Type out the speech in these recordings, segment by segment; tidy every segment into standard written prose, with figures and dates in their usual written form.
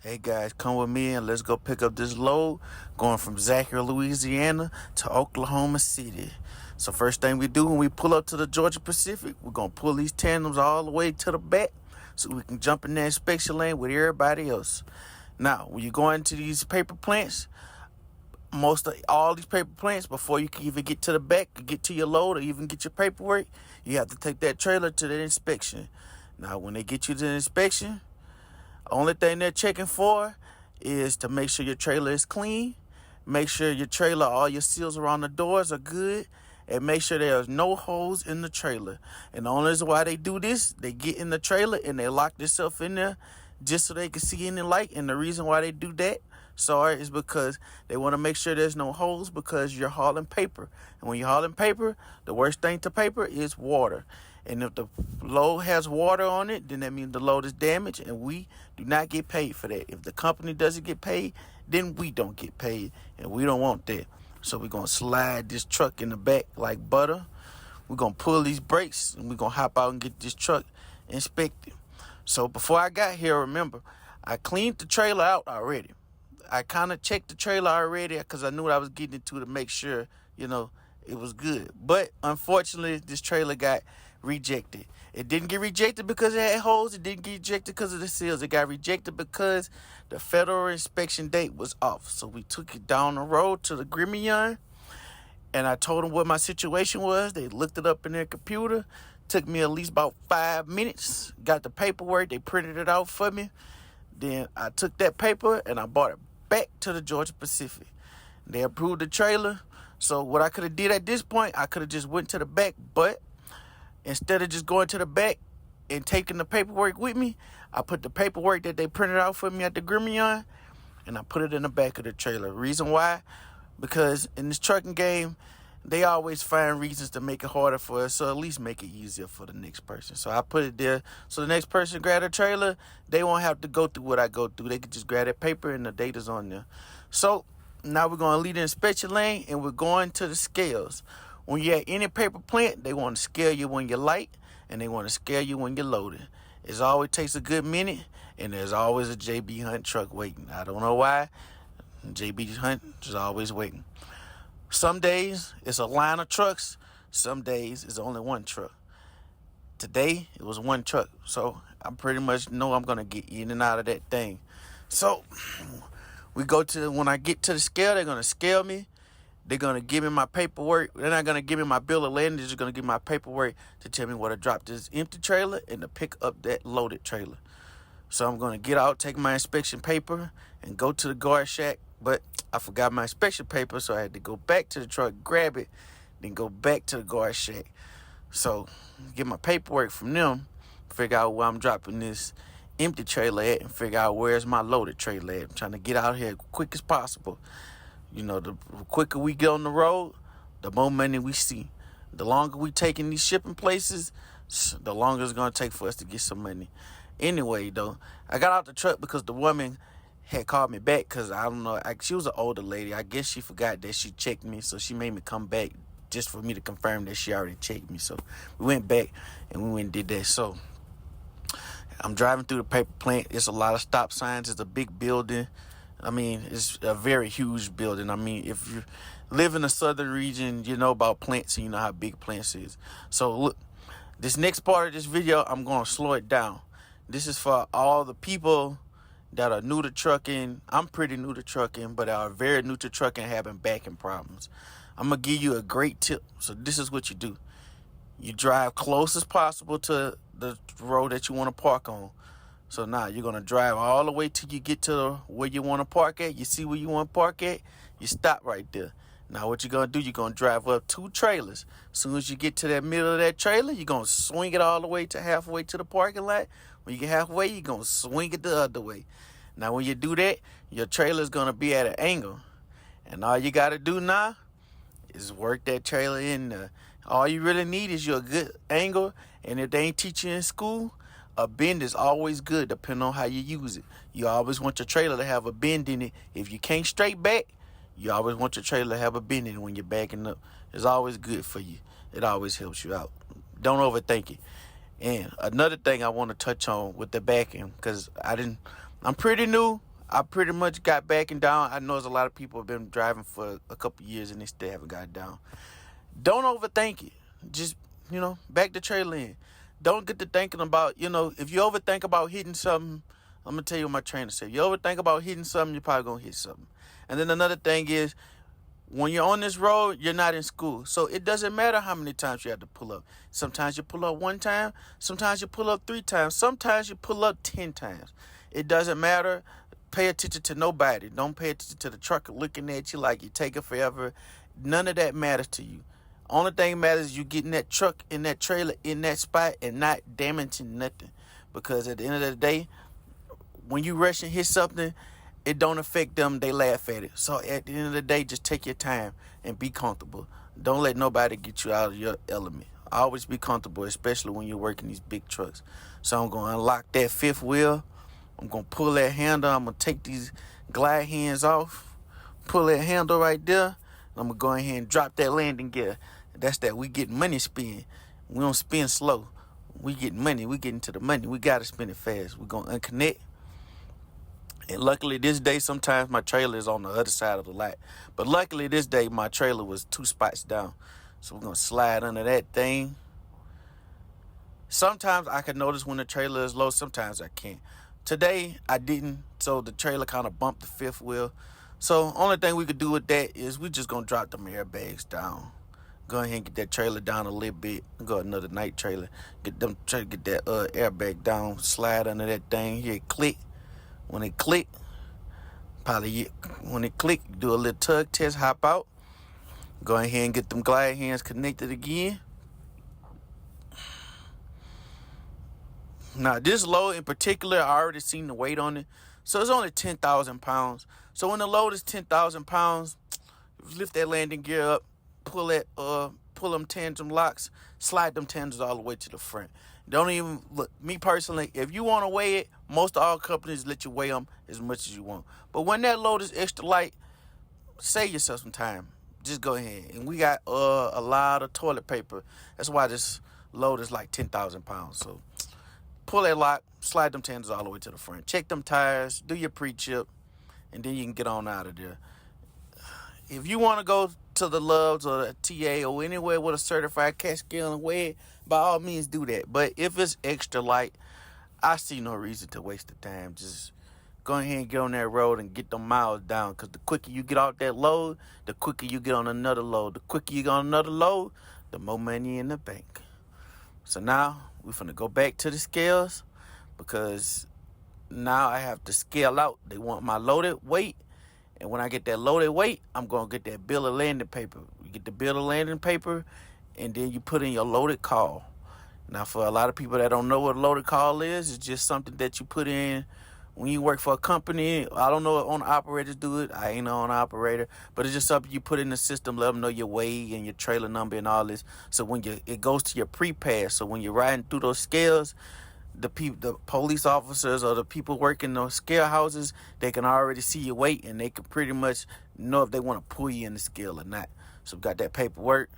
Hey guys, come with me and let's go pick up this load going from Zachary, Louisiana to Oklahoma City. So first thing we do when we pull up to the Georgia Pacific, we're going to pull these tandems all the way to the back so we can jump in that inspection lane with everybody else. Now, when you go into these paper plants, most of all these paper plants, before you can even get to the back, get to your load, or even get your paperwork, you have to take that trailer to the inspection. Now, when they get you to the inspection, only thing they're checking for is to make sure your trailer is clean, make sure your trailer, all your seals around the doors are good, and make sure there's no holes in the trailer. And the only reason why they do this, they get in the trailer and they lock themselves in there just so they can see any light. And the reason why they do that, is because they want to make sure there's no holes because you're hauling paper. And when you're hauling paper, the worst thing to paper is water. And if the load has water on it, then that means the load is damaged and we do not get paid for that. If the company doesn't get paid, then we don't get paid and we don't want that. So we're going to slide this truck in the back like butter. We're going to pull these brakes and we're going to hop out and get this truck inspected. So before I got here, remember, I cleaned the trailer out already. I kind of checked the trailer already because I knew what I was getting into to make sure, it was good. But unfortunately, this trailer got rejected. It didn't get rejected because it had holes. It didn't get rejected because of the seals. It got rejected because the federal inspection date was off. So we took it down the road to the Grimion, and I told them what my situation was. They looked it up in their computer. Took me at least about 5 minutes. Got the paperwork. They printed it out for me. Then I took that paper and I brought it back to the Georgia Pacific. They approved the trailer. So what I could have did at this point, I could have just went to the back, but instead of just going to the back and taking the paperwork with me, I put the paperwork that they printed out for me at the Grimion and I put it in the back of the trailer. Reason why? Because in this trucking game, they always find reasons to make it harder for us, so at least make it easier for the next person. So I put it there so the next person grab the trailer, they won't have to go through what I go through. They can just grab that paper and the data's on there. So now we're going to leave the inspection lane and we're going to the scales. When you're at any paper plant, they want to scale you when you're light and they want to scale you when you're loaded. It always takes a good minute and there's always a JB Hunt truck waiting. I don't know why. JB Hunt is always waiting. Some days it's a line of trucks. Some days it's only one truck. Today it was one truck. So I pretty much know I'm going to get in and out of that thing. So when I get to the scale, they're going to scale me. They're going to give me my paperwork. They're not going to give me my bill of lading. They're just going to give me my paperwork to tell me where to drop this empty trailer and to pick up that loaded trailer. So I'm going to get out, take my inspection paper, and go to the guard shack. But I forgot my inspection paper, so I had to go back to the truck, grab it, then go back to the guard shack. So get my paperwork from them, figure out where I'm dropping this empty trailer at, and figure out where's my loaded trailer at. I'm trying to get out here as quick as possible. The quicker we get on the road, the more money we see. The longer we taking these shipping places, the longer it's going to take for us to get some money. Anyway, though, I got out the truck because the woman had called me back because, I don't know, she was an older lady. I guess she forgot that she checked me, so she made me come back just for me to confirm that she already checked me. So we went back and we went and did that. So I'm driving through the paper plant. It's a lot of stop signs. It's a big building. It's a very huge building. If you live in the southern region, you know about plants and you know how big plants is. So look, this next part of this video, I'm going to slow it down. This is for all the people that are new to trucking. I'm pretty new to trucking, but are very new to trucking having backing problems. I'm going to give you a great tip. So this is what you do. You drive close as possible to the road that you want to park on. So now you're going to drive all the way till you get to where you want to park at. You see where you want to park at? You stop right there. Now what you're going to do, you're going to drive up 2 trailers. As soon as you get to that middle of that trailer, you're going to swing it all the way to halfway to the parking lot. When you get halfway, you're going to swing it the other way. Now when you do that, your trailer is going to be at an angle. And all you got to do now is work that trailer in there. All you really need is your good angle. And if they ain't teaching you in school, a bend is always good depending on how you use it. You always want your trailer to have a bend in it. If you can't straight back, you always want your trailer to have a bend in it when you're backing up. It's always good for you. It always helps you out. Don't overthink it. And another thing I want to touch on with the backing, because I'm pretty new. I pretty much got back and down. I know there's a lot of people have been driving for a couple years and they still haven't got down. Don't overthink it. Just, back the trailer in. Don't get to thinking about, if you overthink about hitting something, I'm going to tell you what my trainer said. You overthink about hitting something, you're probably going to hit something. And then another thing is, when you're on this road, you're not in school. So it doesn't matter how many times you have to pull up. Sometimes you pull up 1 time. Sometimes you pull up 3 times. Sometimes you pull up 10 times. It doesn't matter. Pay attention to nobody. Don't pay attention to the trucker looking at you like you take it forever. None of that matters to you. Only thing matters is you getting that truck in that trailer in that spot and not damaging nothing. Because at the end of the day, when you rush and hit something, it don't affect them. They laugh at it. So at the end of the day, just take your time and be comfortable. Don't let nobody get you out of your element. Always be comfortable, especially when you're working these big trucks. So I'm going to unlock that 5th wheel. I'm going to pull that handle. I'm going to take these glide hands off. Pull that handle right there. I'm going to go ahead and drop that landing gear. That's that. We get money spin. We don't spin slow. We get money. We get into the money. We got to spin it fast. We're going to unconnect. And luckily this day, sometimes my trailer is on the other side of the lot. But luckily this day, my trailer was 2 spots down. So we're going to slide under that thing. Sometimes I can notice when the trailer is low. Sometimes I can't. Today, I didn't. So the trailer kind of bumped the 5th wheel. So only thing we could do with that is we just going to drop them airbags down. Go ahead and get that trailer down a little bit. Go another night trailer. Get that airbag down. Slide under that thing. Here, click. When it click, do a little tug test, hop out. Go ahead and get them glide hands connected again. Now, this load in particular, I already seen the weight on it. So it's only 10,000 pounds. So when the load is 10,000 pounds, lift that landing gear up, pull them tandem locks, slide them tandems all the way to the front. Don't even look. Me personally, if you want to weigh it, most all companies let you weigh them as much as you want. But when that load is extra light, save yourself some time. Just go ahead. And we got a lot of toilet paper. That's why this load is like 10,000 pounds. So pull that lock, slide them tandems all the way to the front. Check them tires, do your pre-chip, and then you can get on out of there. If you want to go to the Loves or the TA or anywhere with a certified catch scale and weigh it, by all means do that. But if it's extra light, I see no reason to waste the time. Just go ahead and get on that road and get them miles down. Because the quicker you get off that load, the quicker you get on another load. The quicker you get on another load, the more money in the bank. So now we're finna go back to the scales because now I have to scale out. They want my loaded weight. And when I get that loaded weight, I'm going to get that bill of landing paper. You get the bill of landing paper, and then you put in your loaded call. Now, for a lot of people that don't know what a loaded call is, it's just something that you put in when you work for a company. I don't know if owner operators do it. I ain't no owner operator. But it's just something you put in the system, let them know your weight and your trailer number and all this. So when it goes to your pre-pass. So when you're riding through those scales, the police officers or the people working those scale houses, they can already see your weight and they can pretty much know if they want to pull you in the scale or not. So we got that paperwork.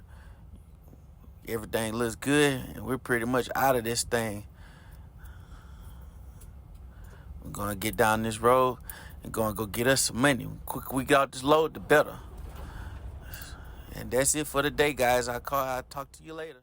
Everything looks good and we're pretty much out of this thing. We're going to get down this road and going to go get us some money. The quicker we get out this load, the better. And that's it for the day, guys. I'll talk to you later.